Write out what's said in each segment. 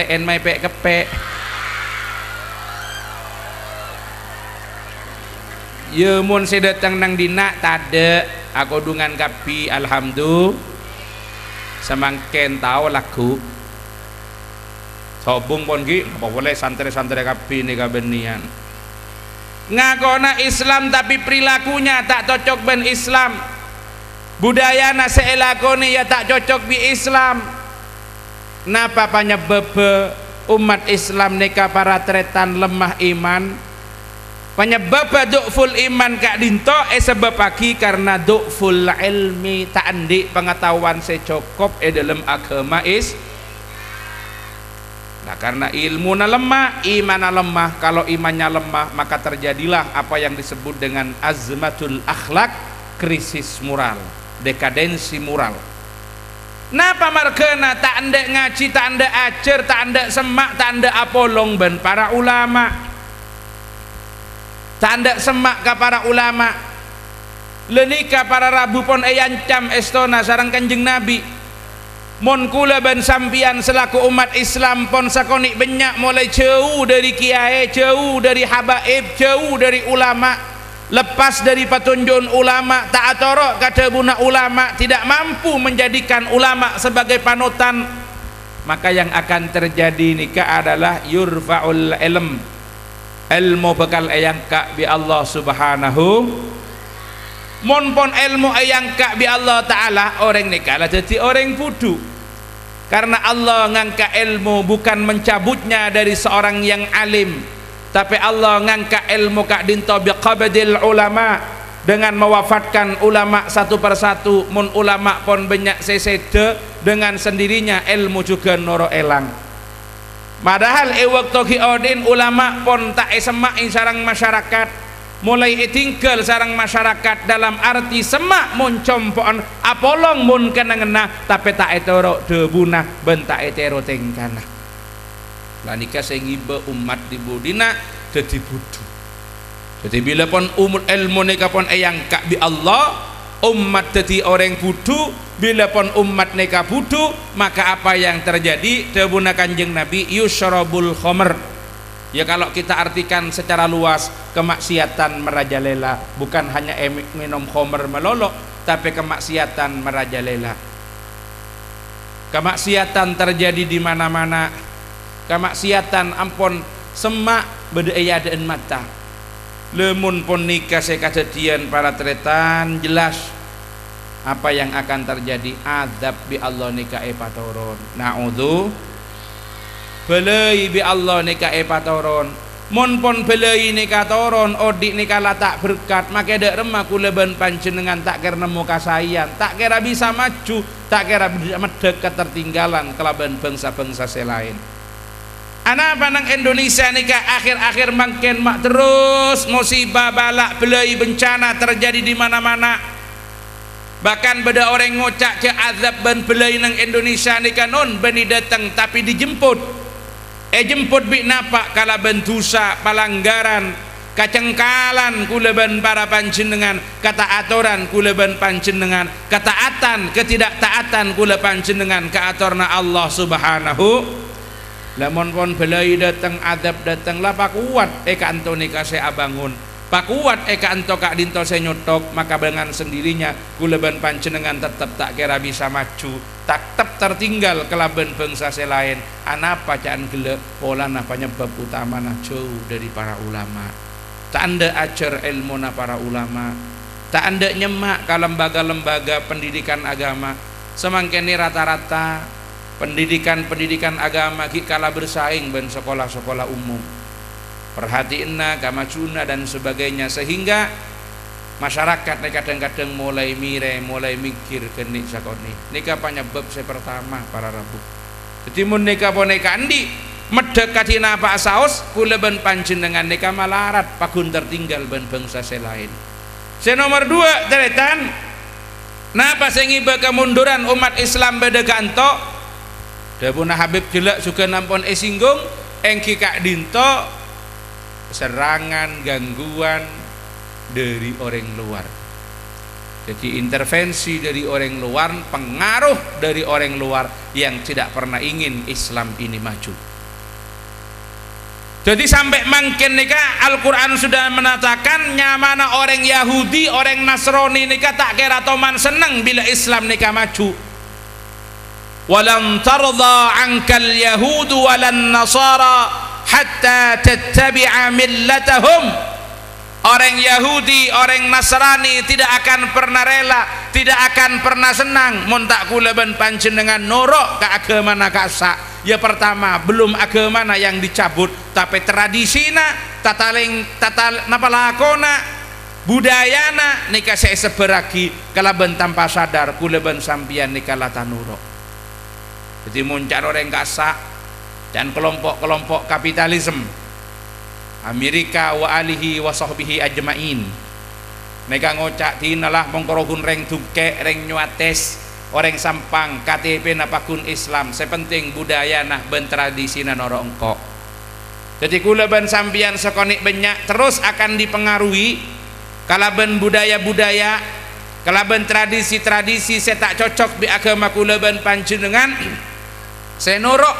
en mai pek kepek ye mun se datang nang dina tade aku dungan kapi alhamdulillah semangken tahu lagu sobung pon ki apa boleh santri-santri kapi ni kabenian ngakona Islam tapi perilakunya tak cocok ben Islam, budayana seelakoni ya tak cocok bi Islam. Napa penyebab umat Islam nika para tretan lemah iman, penyebab du'ful iman kak dinto sebab pagi karena du'ful ilmi tak andi pengetahuan secokop dalam agama Nah karena ilmunya lemah, imannya lemah. Kalau imannya lemah maka terjadilah apa yang disebut dengan azmatul akhlak, krisis moral, dekadensi moral. Napa markena tak anda ngaji, tak anda ajar, tak anda semak, tak anda apolong ben para ulama, tak anda semak ke para ulama. Lenika para rabu pon ayancam estona sarang kanjeng Nabi. Mon kula ben sampian selaku umat Islam pon sakoni banyak mulai jauh dari kiai, jauh dari habaib, jauh dari ulama, lepas dari petunjuk ulama, tak atorok kata buna ulama, tidak mampu menjadikan ulama sebagai panutan, maka yang akan terjadi nikah adalah yurfa'ul ilmu bekal ayangka bi Allah subhanahu. Mon pon ilmu ayangka bi Allah ta'ala orang nikah lah jadi orang pudu. Karena Allah ngangka ilmu bukan mencabutnya dari seorang yang alim, tapi Allah ngangka ilmu kak dinto biqabdil ulama, dengan mewafatkan ulama satu persatu. Mun ulama pon banyak sesede dengan sendirinya ilmu juga noro elang. Padahal waktu kiodin ulama pon tak semak sarang masyarakat, mulai tinggal sarang masyarakat dalam arti semak mun compon apolong mun kena-ngena tapi tak etoro debuna ben tak etero tengkana. Lah nikah sehingga umat di budina jadi budu. Jadi bila pon ilmu nikah pon eyang kak bi Allah, umat jadi orang budu. Bila pon umat nikah budu, maka apa yang terjadi? Debuna kanjeng Nabi yushrabul khamr. Ya kalau kita artikan secara luas, kemaksiatan merajalela, bukan hanya minum khamr melolo, tapi kemaksiatan merajalela. Kemaksiatan terjadi di mana-mana. Kemaksiatan ampun semak bedayadaan mata. Lemun pun nikah sekajadian para tretan jelas apa yang akan terjadi, azab bi Allah nikah epatoron. Na'udzu belai bi Allah nikah epatoron. Mon pon belai nikah toron odik nikah tak berkat, maka dak remah kula ben panjenengan tak kira nemu kasayan, tak kira bisa maju, tak kira medek ketertinggalan kelaban bangsa-bangsa selain. Anak panang Indonesia nikah akhir-akhir makin mak terus musibah balak belai bencana terjadi di mana-mana. Bahkan beda orang ngocak ke azab ben belai nang Indonesia nikah non beni datang tapi dijemput. Jemput bi napa kala bentusa palanggaran kacengkalan kuleban para panjenengan, kataatoran kuleban panjenengan, ketaatan ketidaktaatan kula panjenengan kaatorna Allah subhanahu. Lamun pon belai datang azab datang lah pak kuat eka anto nikah saya abangun, pak kuat eka anto kak dinto saya nyotok, maka dengan sendirinya kuleban panjenengan tetap tak kira bisa maju, tetap tertinggal kelaban bangsa selain. Anapa caan gele pola na penyebab utama na jauh dari para ulama, tak anda ajar ilmu na para ulama, tak anda nyemak ke lembaga-lembaga pendidikan agama. Semakin ini rata-rata pendidikan agama kala bersaing ben sekolah-sekolah umum, perhatiinna kamacuna dan sebagainya, sehingga masyarakat kadang-kadang mulai mire, mulai mikir kenik sakoni. Nikah penyebab saya pertama para rabu. Jadi mun nikah boneka andi medek katina pak saos kula ben panjenengan nikah malarat pagun tertinggal ben bangsa selain. Nomor 2 deretan napa sengiba kemunduran umat Islam beda ganto. Dapuna Habib jelek juga nampun singgung engki kak dinto serangan gangguan dari orang luar. Jadi intervensi dari orang luar, pengaruh dari orang luar yang tidak pernah ingin Islam ini maju. Jadi sampai mungkin nika Al-Quran sudah menatakan nyamana orang Yahudi, orang Nasrani nika tak kira toman seneng bila Islam nika maju. Walan tarda ankal yahudu walan nasara hatta tattabi'a millatahum. Orang Yahudi, orang Nasrani tidak akan pernah rela, tidak akan pernah senang mun tak kula ben panjenengan norok ke agama nakasa. Ya pertama, belum agama yang dicabut, tapi tradisina, tata napa lakona, budayana nika saya seberagi kalaben tanpa sadar kula ben sampian nika lata norok. Jadi muncul orang kasa dan kelompok-kelompok kapitalisme Amerika wa alihi wa sahbihi ajmain mereka ngocak tinalah mongkorohun reng duke reng nyuates orang sampang KTP napakun Islam sepenting budaya nah ben tradisi na noro engkok. Jadi kula ben sampian sekonik banyak terus akan dipengaruhi kalaben budaya-budaya kalaben tradisi-tradisi saya tak cocok bi agama kula ben panjenengan saya norok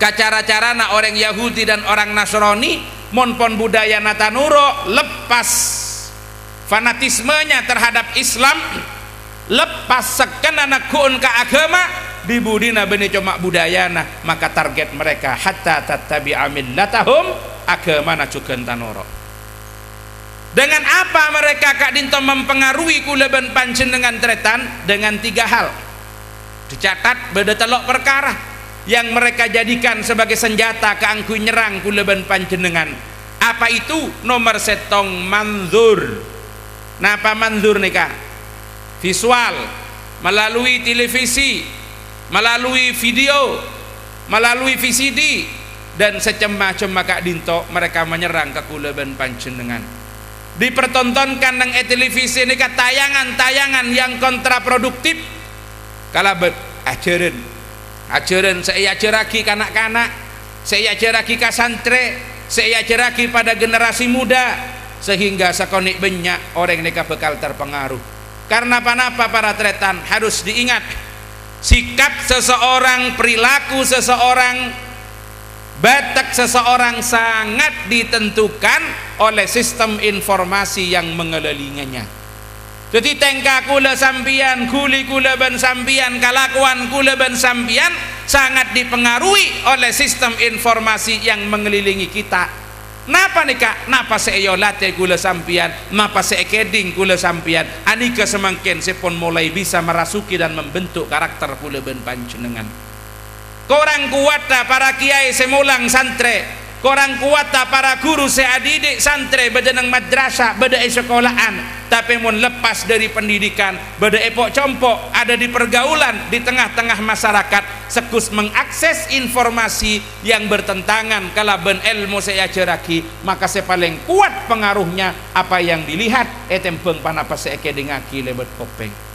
cara-cara na orang Yahudi dan orang Nasrani monpon budaya natanuro lepas fanatismenya terhadap Islam lepas sekenana kuun ke agama dibudina beni cuma budaya nah maka target mereka hatta tattabi'a millatahum agama na cuken tanuro. Dengan apa mereka kak dinto mempengaruhi kula ben panjenengan tretan dengan 3 hal dicatat beda telok perkara yang mereka jadikan sebagai senjata keangku nyerang kula ben panjenengan. Apa itu? Nomor setong manzur. Nah apa manzur nika? Visual, melalui televisi, melalui video, melalui VCD dan secemah-cemah maka dinto mereka menyerang ke kula ben panjenengan. Dipertontonkan nang televisi nika tayangan-tayangan yang kontraproduktif kala ajaran saya ajaraki kanak-kanak, saya ajaraki ke santri, saya ajaraki pada generasi muda sehingga sekonik banyak orang mereka bekal terpengaruh. Karena apa-apa para tretan harus diingat sikap seseorang, perilaku seseorang, batak seseorang sangat ditentukan oleh sistem informasi yang mengelilinginya. Jadi tengka kula sampian, kuli kula ben sampian, kalakuan kula ben sampian sangat dipengaruhi oleh sistem informasi yang mengelilingi kita. Napa nika? Napa saya latih kula sampian? Napa saya keding kula sampian? Anika semangkin sepon mulai bisa merasuki dan membentuk karakter kula ben panjenengan. Korang kuat para kiai semulang santre. Korang kuat para guru seadidik santri bedenang madrasah beda sekolahan tapi mun lepas dari pendidikan beda epok compok ada di pergaulan di tengah-tengah masyarakat sekus mengakses informasi yang bertentangan kalaben ilmu saya ajaraki maka saya paling kuat pengaruhnya apa yang dilihat etempeng panapa saya kedengaki lebet kopeng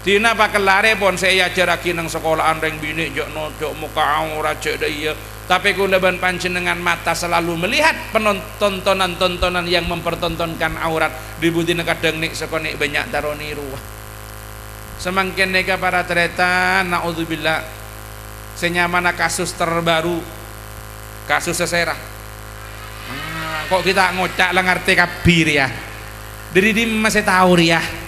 tina pakelare pon saya ajaraki nang sekolahan reng bini jok nojok muka aurat cek dia. Tapi kula ben panjenengan mata selalu melihat penontonan-tontonan yang mempertontonkan aurat dibudina kadang nik sekonik banyak taroni ruah. Semakin neka para tretan naudzubillah senyamana kasus terbaru kasus seserah. Kok kita ngocak lah ngerti kabir ya. Dari di masih tahu ya.